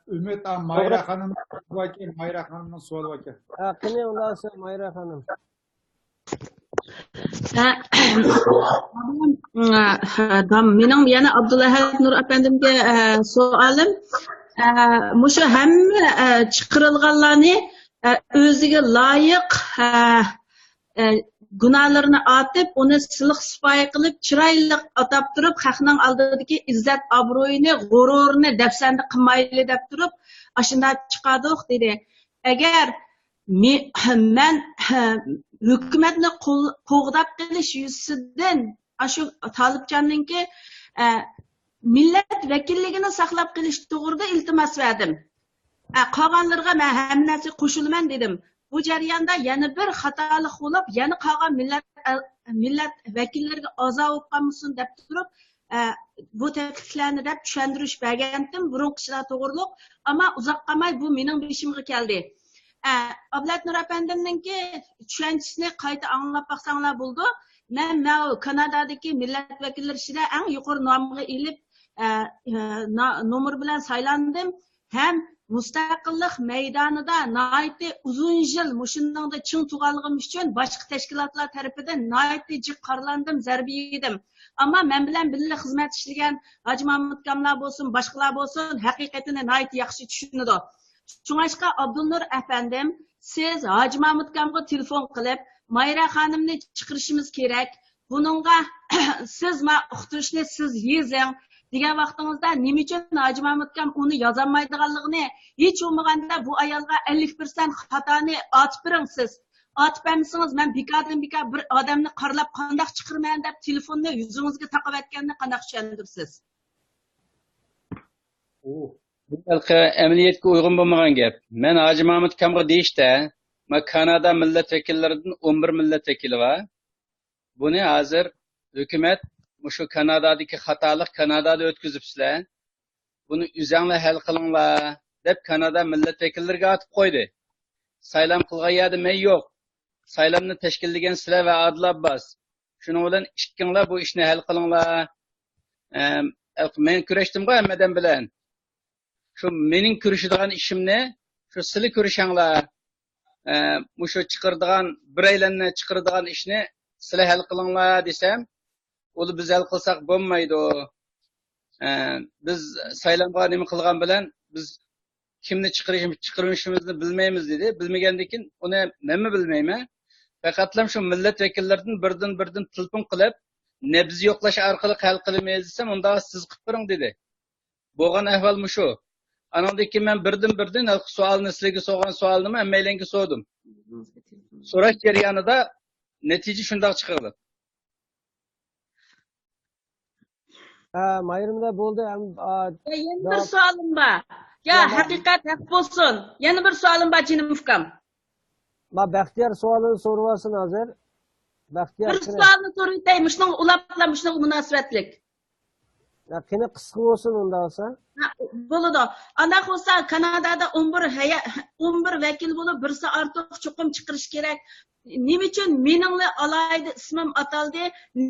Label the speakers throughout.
Speaker 1: Ümit Ağam,
Speaker 2: Doğru.
Speaker 1: Mayra Hanım vakil, Mayra Hanım'ın sual vakil.
Speaker 2: Kine olası Mayra Hanım.
Speaker 3: Mening yana Abdullah Nur apandimga savolim mushu hamma chiqarilganlarni o'ziga loyiq gunohlarini atib, uni siliq sipoyi qilib, chiroyli atab turib, xalqning oldidagi izzat obro'yini, g'ururini dafsanda qilmayli deb turib, ashunda chiqadiq dedi. Agar men hukumatni qo'g'dab qilish yuzidan shu Tolibjonninki millat vakilligini saqlab qilish to'g'rida iltimos berdim. Qolganlarga men hammasi qo'shilaman dedim. Bu jarayonda yana bir xatolik bo'lib, yana qolgan millat vakillariga azo bo'lib qolmasin deb turib, bu takliflarni deb tushuntirish bergandim burunqichilar to'g'riliq, ammo uzoq qolmay bu mening beshimga keldi. Ablat Nur apandimninki tushunchisini qayta anglab baqsanglar bo'ldi. Men Kanadadagi millat vakillari ichida eng yuqori nomga ilib nomer bilan saylandim. Hem mustaqillik maydonida naiti uzun yil mushundanda ching tug'anligim uchun boshqa tashkilotlar tarafidan naiti jiq qarlandim, zarba yedim. Ammo men bilan birga xizmat ishlagan Hoji Mahmud kamlar bo'lsin, boshqalar bo'lsin, haqiqatini naiti yaxshi tushunadi. Shunga Abdulnur afandim, siz Hoji Mahmud kamga telefon qilib, Mayra xonimni chiqarishimiz kerak. Buningga siz uqtirishni siz yezing degan vaqtingizda nima uchun Hoji Mahmud kam uni yozolmaydiganligini hech bo'lmaganda bu ayolga 50% xatoni atib bering siz. Atib bermasangiz men bekadan-beka bir odamni qarlab qandoq chiqirman deb telefonni yuzingizga taqib aytganini qandoq tushundirsiz?
Speaker 4: Bu amaliyotga uyg'un bo'lmagan gap. Men Hoji Mahmud kamga deyishda, men Kanada millat vakillaridan 11 millat vakili bor. Buni hozir hukumat shu Kanadadagi xatolik Kanadada o'tkazibsizlar. Buni o'zinglar hal qilinglar deb Kanada millat vakillariga aytib qo'ydi. Saylam qilgan yerda men yo'q. Saylamni tashkillagan sizlar va Adil Abbas. Shuning bilan ikkinglar bu ishni hal qilinglar. Men kurashdim-ku hammadan bilan. Shu mening kurashadigan ishimni shu sizlar kurashinglar. Shu chiqiradigan biraylarni chiqiradigan ishni sizlar hal qilinglar desam, uni biz hal qilsak bo'lmaydi. Biz saylangan nima qilgan bilan biz kimni chiqarishimizni bilmaymiz dedi. Bilmagandan keyin uni men bilmayman. Faqatlam shu millat vakillaridan birdan telefon qilib, nabz yo'qlash orqali hal qilmaymiz desam, unda siz qilib ko'ring dedi. Bo'lgan ahvol shu. Anandan keyin men birdan savolni sizlarga so'rgan savolni hammalarga so'radim. So'rash jarayonida natija shunday chiqadi.
Speaker 2: Mayrimda bo'ldi.
Speaker 3: Yana bir savolim bor. Ya haqiqat haq bo'lsin. Yana bir savolim bor jinim ukam.
Speaker 2: Baxtiyor savolini so'rayapsan hozir. Baxtiyor.
Speaker 3: Bir savolni so'raytay, shunga ulablar shunga munosabatlik.
Speaker 2: Qani qisqa bo'lsin unda olsa.
Speaker 3: Bo'ladi. Anda bo'lsa Kanadada 11 vakil bo'lib, birsi ortiq chuqum chiqarish kerak. Nima uchun meningli alayda ismim ataldi?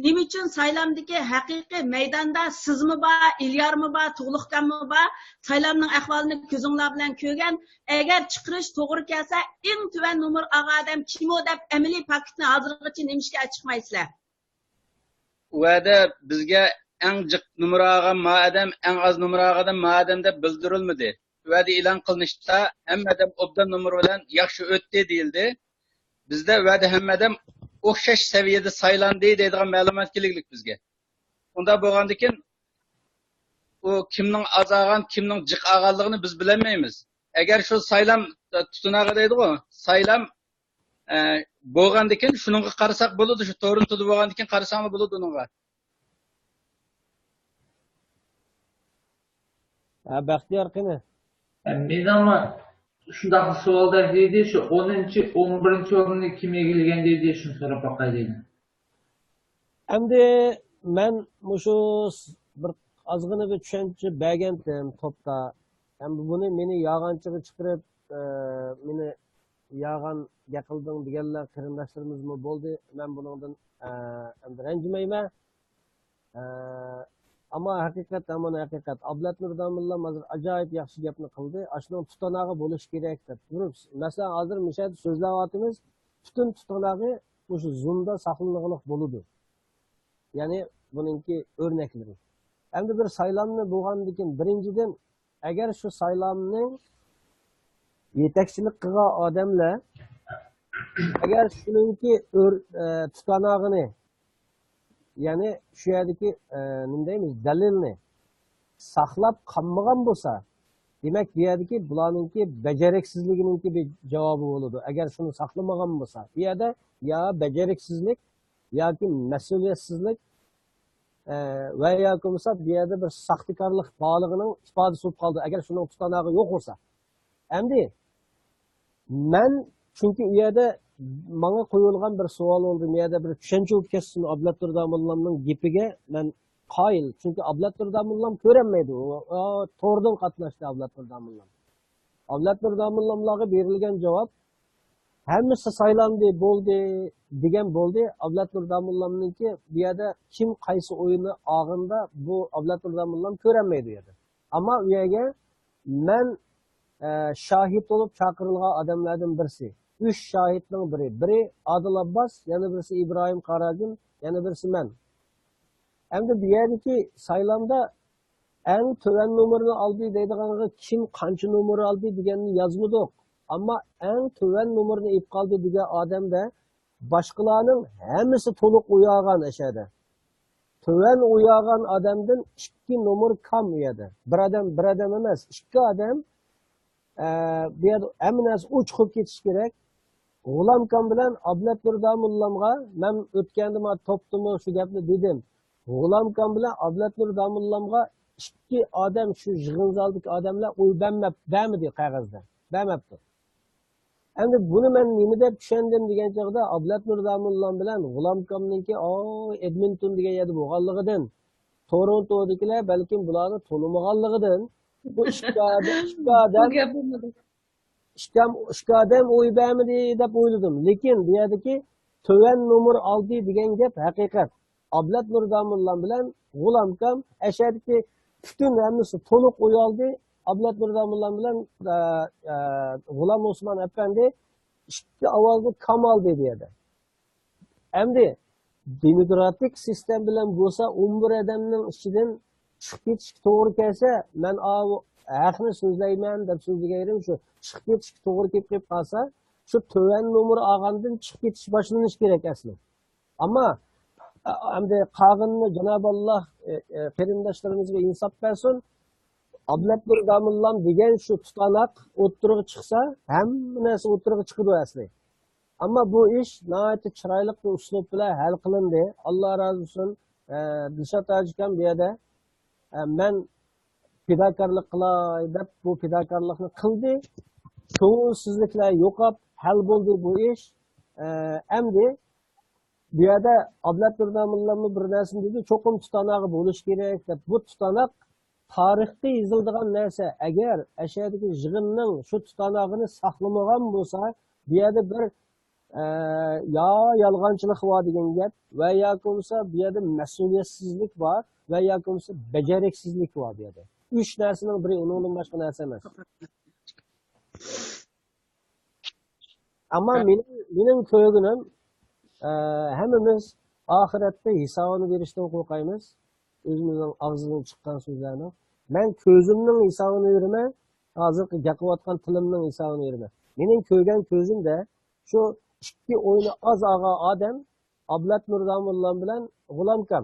Speaker 3: Nima uchun saylamdagi haqiqiy maydonda sizmi bor, Ilyarmi bor, Tug'liqkanmi bor? Saylamning ahvolini ko'zinglar bilan ko'rgan. Agar chiqarish to'g'ri kelsa, eng tuvan nomer odam kim o deb amaliy faktni hozirgacha nimishga chiqmaysizlar?
Speaker 4: Va'da bizga eng jiq nomer olgan odam, eng oz nomer olgan odam deb bildirilmadi. Va'da e'lon qilinishda hammadan obdan nomer bilan yaxshi o'tdi deyildi. Bizda va'da hammadan o'xshash saviyada saylandi deydigan ma'lumot keraklik bizga. Unda bo'lgandan keyin u kimning azag'an, kimning jiq olganligini biz bilmaymiz. Agar shu saylam tutunaga deydi-ku, saylam bo'lgandan keyin shuningga qarasak bo'ladi, shu Torontoda bo'lgandan keyin qarasanglar bo'ladi uningga.
Speaker 2: Baxtiyor qani.
Speaker 5: Men ama shunday savollar deydi, shu 11 o'rinni kim egallagan deydi, shuni so'rab boqaylik.
Speaker 2: Endi men shu bir ozgina bir tushuncha bergandim topda. Endi buni meni yog'anchiga chiqarib, meni yog'an gaqilding deganlar qarindoshlarimizmi bo'ldi. Men buningdan endi ranjimayman. Ama haqiqatan mana haqiqat. Ablat Nurdanullah hozir ajoyib yaxshi gapni qildi. Ashuni tutanog'i bo'lish kerak deb. Masalan, hozir mishad so'zlayapmiz. Butun tutanog'i o'sha Zoomda saqlanig'liq bo'ladi. Ya'ni buningki o'rnaklari. Endi bir saylanma bo'lgandan keyin birinchidan agar shu saylanning yetakchilik qilgan odamlar agar shuningki tutanog'ini ya'ni shu yerdagi nima deymiz dalilni saqlab qolmagan bo'lsa demak bu yerdagi bularninki bajariksizligininki bir javobi bo'ladi. Agar shuni saqlamagan bo'lsa bu yerda yo bajariksizlik yoki mas'uliyatsizlik va yoki bo'lsa bu yerda bir saxtikorlik borligining ifodasi bo'lib qoldi. Agar shuning tutanog'i yo'q bo'lsa endi men chunki u yerda menga qo'yilgan bir savol oldu. Bu yerda bir tushuncha bo'lib ketsin Ablat Nurdanullohning gapiga men qoyil. Chunki Ablat Nurdanulloh ko'rinmaydi. To'g'ridan qatnashdi Ablat Nurdanulloh. Ablat Nurdanullohga berilgan javob hammasi saylandi, bo'ldi degan bo'ldi. Ablat Nurdanullohninki bu yerda kim qaysi o'yini og'inda bu Ablat Nurdanulloh ko'rinmaydi u yerda. Ammo u yerga men şahit olup çakırılgan adamlardan birisi. 3 şahitning biri. Biri Adil Abbas, yana birisi İbrahim Qaragin, yana birisi men. Endi bu yerdagi saylamda eng töven numarını aldı deydiganga kim qancha numara aldı deganni yozmadik. Ammo eng töven numarını ip qaldı degan odamda boshqalarning hammasi to'liq uyagan ashada. Töven uyagan odamdan 2 numar kam edi. Bir odam emas, 2 odam bu yerda hammas uch qilib ketish kerak. G'ulam Kam bilan Ablat Nurdamullomga men o'tganda topdim shu gapni dedim. G'ulam Kam bilan Ablat Nurdamullomga 2 odam shu yig'in zaldagi odamlar uy bermadi qog'ozda. Bermabdi. Endi buni men nima deb tushundim degan chog'da Ablat Nurdamulloh bilan G'ulam Kamningki Edmonton degan yerda bo'lganligidan Torontodagilar balkim bularni to'lamaganligidan bu ishga odam o'y bermidi deb o'yladim. Lekin bu yerdagi töven numar oldi degan gap haqiqat. Ablat Nurdamulloh bilan G'ulam Kam ashadagi butun hammasi to'liq o'y oldi. Ablat Nurdamulloh bilan G'ulam Osmon Efendi ikki ovozda kam oldi deydi. Endi demokratik sistem bilan bo'lsa 11 odamning ichidan chiqib ketish to'g'ri kelsa, men haqni so'zlayman deb so'zlayganim shu chiqib ketish to'g'ri kelib qolsa, shu töven numar olgandan chiqib ketish boshlanish kerak asli. Ammo endi qog'inni Janob Alloh qarindoshlarimizga insof bersin. Ablat Nurdanulloh degan shu tutanoq o'ttirg'i chiqsa, hamma narsa o'ttirg'i chiqadi asli. Ammo bu ish nihoyatda chiroyli uslub bilan hal qilindi. Alloh razı olsun. Dilshod Hojikam bu yerda men fidokorlik qilay deb bu fidokorlikni qildi. Ko'ngilsizliklar yo'qolib hal bo'ldi bu ish. Endi bu yerda Ablat Nurdanullohning bir narsani dedi, cho'qim tutanog'i bo'lish kerak deb. Bu tutanoq tarixda yoziladigan narsa. Agar ashadagi yig'inning shu tutanog'ini saqlamagan bo'lsa, bu yerda bir yo yolg'onchilik bor degan gap va yoki bo'lsa bu yerda mas'uliyatsizlik bor va yoki bo'lsa bajariksizlik bor bu yerda. 3 narsaning biri undan boshqa narsa emas. Ammo mening ko'rganim hammamiz oxiratda hisobini berishdan qo'rqamiz. O'zimizning og'zimizdan chiqqan so'zlarni. Men ko'zimning hisobini beraman, hozir gaplayotgan tilimning hisobini beraman. Mening ko'rgan ko'zimda shu ikki o'yini oz og'a odam Ablat Nurdanulloh bilan G'ulam Kam